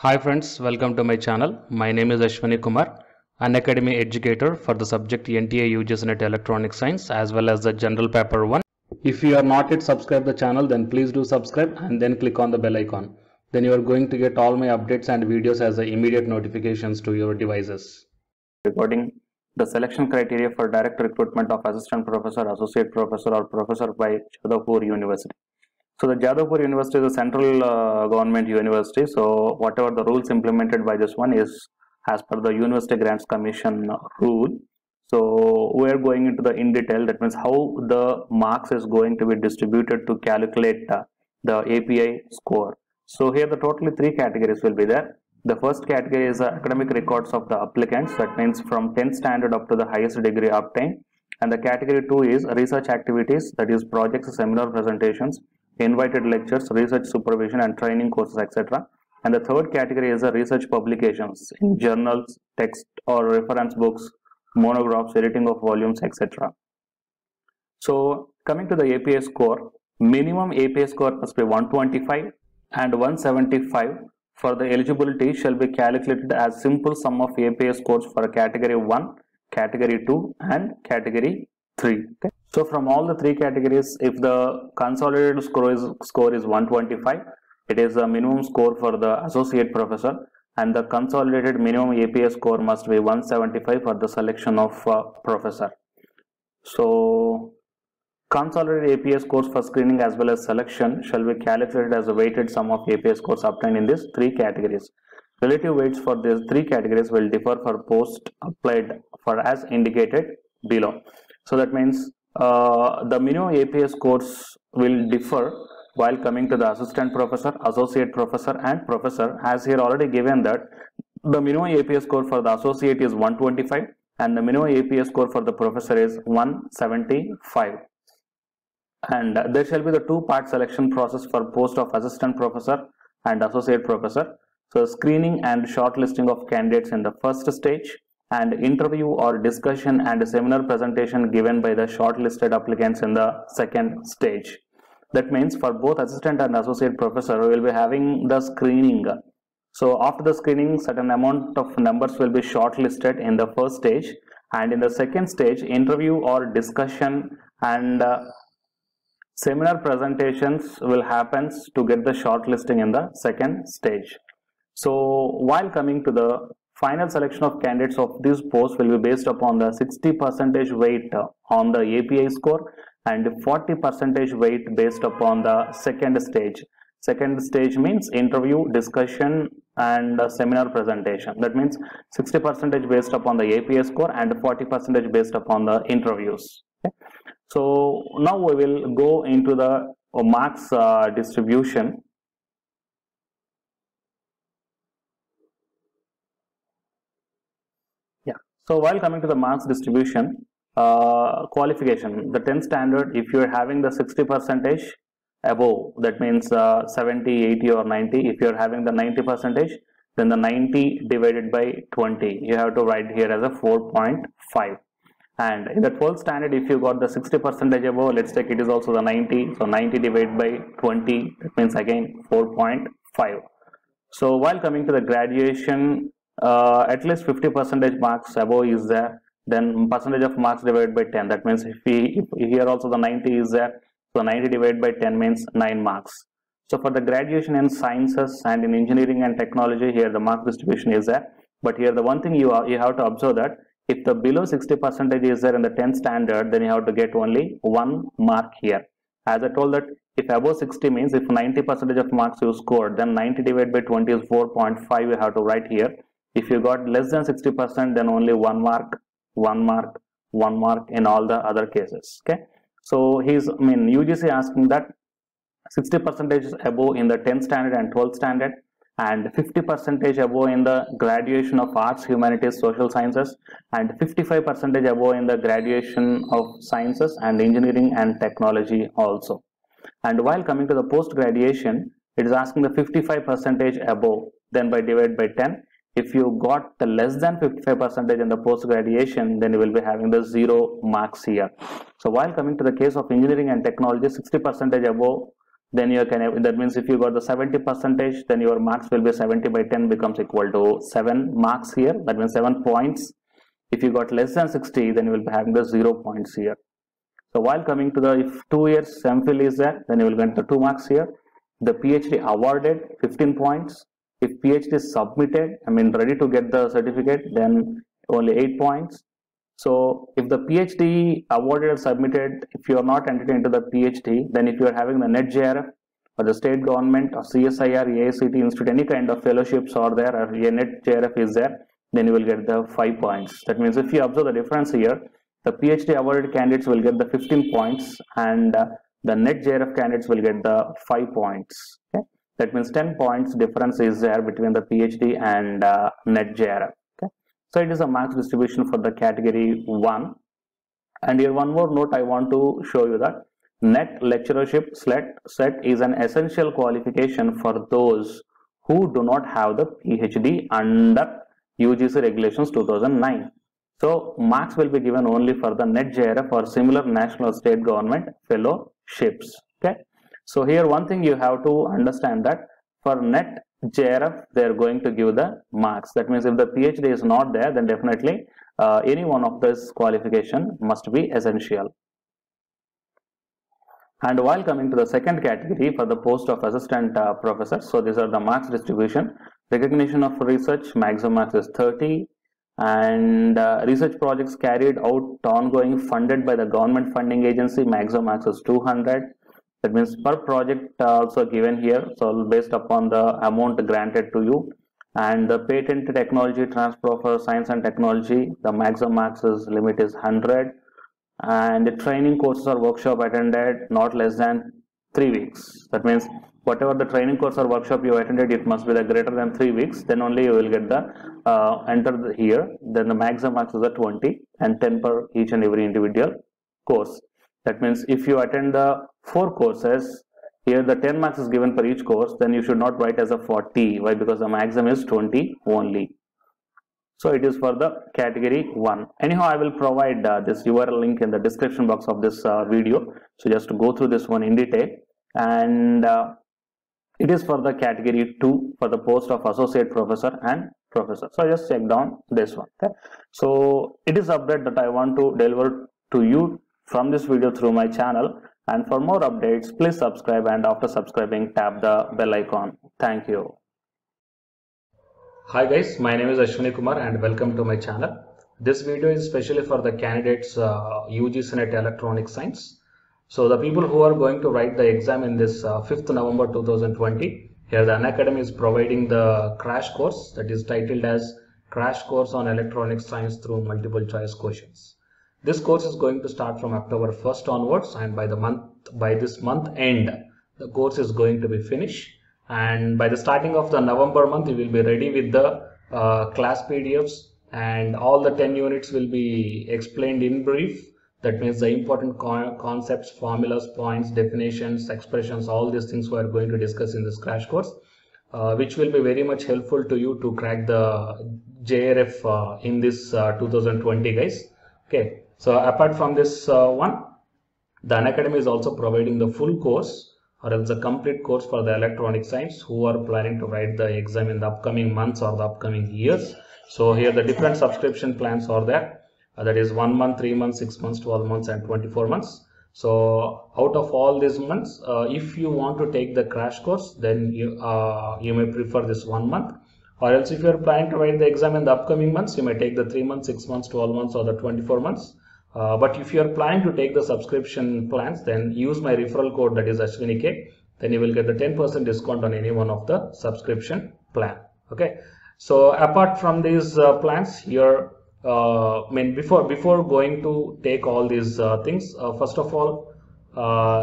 Hi friends, welcome to my channel. My name is Ashwani Kumar, an academy educator for the subject NTA UGC NET Electronic Science as well as the General Paper 1. If you are not yet subscribed the channel, then please do subscribe and then click on the bell icon. Then you are going to get all my updates and videos as the immediate notifications to your devices. Regarding the selection criteria for direct recruitment of assistant professor, associate professor or professor by Jadavpur University. So the Jadavpur University is a central government university. So whatever the rules implemented by this one is as per the University Grants Commission rule. So we are going into the in detail. That means how the marks is going to be distributed to calculate the API score. So here the totally three categories will be there. The first category is academic records of the applicants. That means from 10th standard up to the highest degree obtained. And the category 2 is research activities, that is projects, seminar presentations, invited lectures, research supervision and training courses, etc. And the third category is the research publications in journals, text or reference books, monographs, editing of volumes, etc. So coming to the APA score, minimum APA score must be 125 and 175 for the eligibility shall be calculated as simple sum of APA scores for category 1, category 2 and category 3. Okay. So from all the three categories, if the consolidated score is 125, it is the minimum score for the associate professor, and the consolidated minimum APA score must be 175 for the selection of professor. So consolidated APA scores for screening as well as selection shall be calculated as a weighted sum of APA scores obtained in these three categories. Relative weights for these three categories will differ for post applied for as indicated below. So that means the minimum APA scores will differ while coming to the assistant professor, associate professor and professor, as here already given that the minimum APA score for the associate is 125 and the minimum APA score for the professor is 175. And there shall be the two-part selection process for post of assistant professor and associate professor. So screening and shortlisting of candidates in the first stage, and interview or discussion and seminar presentation given by the shortlisted applicants in the second stage. That means for both assistant and associate professor, we will be having the screening. So after the screening, certain amount of numbers will be shortlisted in the first stage, and in the second stage, interview or discussion and seminar presentations will happen to get the shortlisting in the second stage. So while coming to the final selection of candidates of this post will be based upon the 60% weight on the APA score and 40% weight based upon the second stage. Second stage means interview, discussion and seminar presentation. That means 60% based upon the APA score and 40% based upon the interviews. Okay. So now we will go into the marks distribution. So while coming to the marks distribution, qualification, the 10th standard, if you are having the 60% above, that means 70, 80 or 90. If you are having the 90%, then the 90 divided by 20, you have to write here as a 4.5. And in the 12th standard, if you got the 60% above, let's take it is also the 90. So 90 divided by 20, that means again 4.5. So while coming to the graduation, at least 50% marks above is there, then percentage of marks divided by 10. That means if here also the 90 is there, so 90 divided by 10 means 9 marks. So for the graduation in sciences and in engineering and technology, here the mark distribution is there. But here the one thing you have to observe that if the below 60% is there in the 10th standard, then you have to get only 1 mark here. As I told that if above 60 means if 90% of marks you scored, then 90 divided by 20 is 4.5, you have to write here. If you got less than 60%, then only 1 mark, 1 mark, 1 mark in all the other cases. Okay. So UGC asking that 60% is above in the 10th standard and 12th standard, and 50% above in the graduation of arts, humanities, social sciences, and 55% above in the graduation of sciences and engineering and technology also. And while coming to the post graduation, it is asking the 55% above, then by divide by 10. If you got the less than 55% in the post graduation, then you will be having the 0 marks here. So while coming to the case of engineering and technology, 60% above then you can, that means if you got the 70%, then your marks will be 70 by 10 becomes equal to 7 marks here, that means 7 points. If you got less than 60, then you will be having the 0 points here. So while coming to the, if 2 years MPhil is there, then you will get the 2 marks here. The PhD awarded, 15 points. If PhD is submitted, I mean ready to get the certificate, then only 8 points. So if the PhD awarded or submitted, if you are not entered into the PhD, then if you are having the NET-JRF or the state government or CSIR, AICT Institute, any kind of fellowships are there, or NET-JRF is there, then you will get the 5 points. That means if you observe the difference here, the PhD awarded candidates will get the 15 points and the NET-JRF candidates will get the 5 points. Okay? That means 10 points difference is there between the PhD and NET-JRF. Okay? So it is a marks distribution for the category 1. And here one more note I want to show you that NET lecturership set is an essential qualification for those who do not have the PhD under UGC regulations 2009. So marks will be given only for the NET-JRF or similar national or state government fellowships. Okay. So here one thing you have to understand that for NET-JRF they are going to give the marks. That means if the PhD is not there, then definitely any one of this qualification must be essential. And while coming to the second category for the post of assistant professor, so these are the marks distribution. Recognition of research, maximum marks is 30, and research projects carried out ongoing funded by the government funding agency, maximum marks is 200. That means per project also given here, so based upon the amount granted to you. And the patent technology transfer for science and technology, the maximum marks limit is 100. And the training courses or workshop attended not less than 3 weeks. That means whatever the training course or workshop you attended, it must be the greater than 3 weeks, then only you will get the enter here. Then the maximum marks is 20 and 10 per each and every individual course. That means if you attend the 4 courses, here the 10 marks is given per each course, then you should not write as a 40. Why? Because the maximum is 20 only. So it is for the category 1. Anyhow, I will provide this URL link in the description box of this video. So just to go through this one in detail. And it is for the category 2 for the post of associate professor and professor. So just check down this one. Okay. So it is update that I want to deliver to you from this video through my channel. And for more updates, please subscribe, and after subscribing, tap the bell icon. Thank you. Hi guys, my name is Ashwani Kumar and welcome to my channel. This video is especially for the candidates UGC NET Electronic Science. So the people who are going to write the exam in this 5th November 2020, here the Unacademy is providing the crash course that is titled as Crash Course on Electronic Science through Multiple Choice Questions. This course is going to start from October 1st onwards, and by this month end, the course is going to be finished. And by the starting of the November month, you will be ready with the class PDFs, and all the 10 units will be explained in brief. That means the important concepts, formulas, points, definitions, expressions, all these things we are going to discuss in this crash course, which will be very much helpful to you to crack the JRF in this 2020, guys. Okay, so apart from this one, the Unacademy is also providing the full course or else a complete course for the electronic science who are planning to write the exam in the upcoming months or the upcoming years. So here the different subscription plans are there. That is 1 month, 3 months, 6 months, 12 months and 24 months. So out of all these months, if you want to take the crash course, then you may prefer this 1 month. Or else if you are planning to write the exam in the upcoming months, you may take the 3 months, 6 months, 12 months or the 24 months. But if you are planning to take the subscription plans, then use my referral code, that is AshwiniK. Then you will get the 10% discount on any one of the subscription plan. Okay. So apart from these plans here, before going to take all these things, first of all,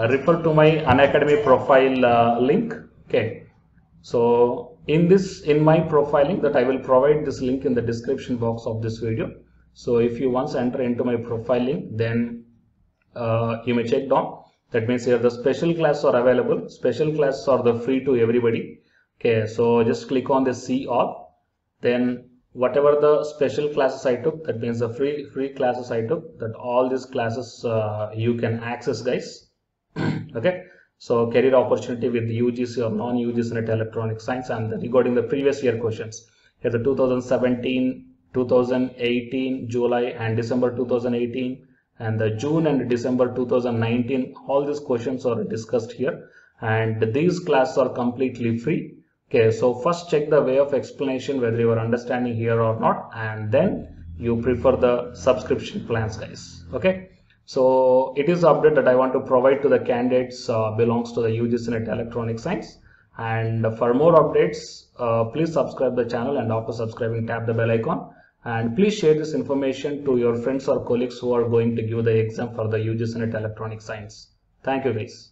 refer to my Unacademy profile link. Okay. So in my profile link, that I will provide this link in the description box of this video. So if you once enter into my profile link, then you may check down. That means here the special classes are available. Special classes are the free to everybody. Okay, so just click on the see all. Then whatever the special classes I took, that means the free classes I took, that all these classes you can access, guys. Okay, So career opportunity with UGC or non-UGC net electronic science, and regarding the previous year questions, here the 2017, 2018, July and December 2018, and the June and December 2019, all these questions are discussed here, and these classes are completely free. Okay, so first check the way of explanation whether you are understanding here or not, and then you prefer the subscription plans, guys. Okay. So it is the update that I want to provide to the candidates belongs to the UGC NET Electronic Science. And for more updates, please subscribe the channel, and after subscribing tap the bell icon, and please share this information to your friends or colleagues who are going to give the exam for the UGC NET Electronic Science. Thank you, guys.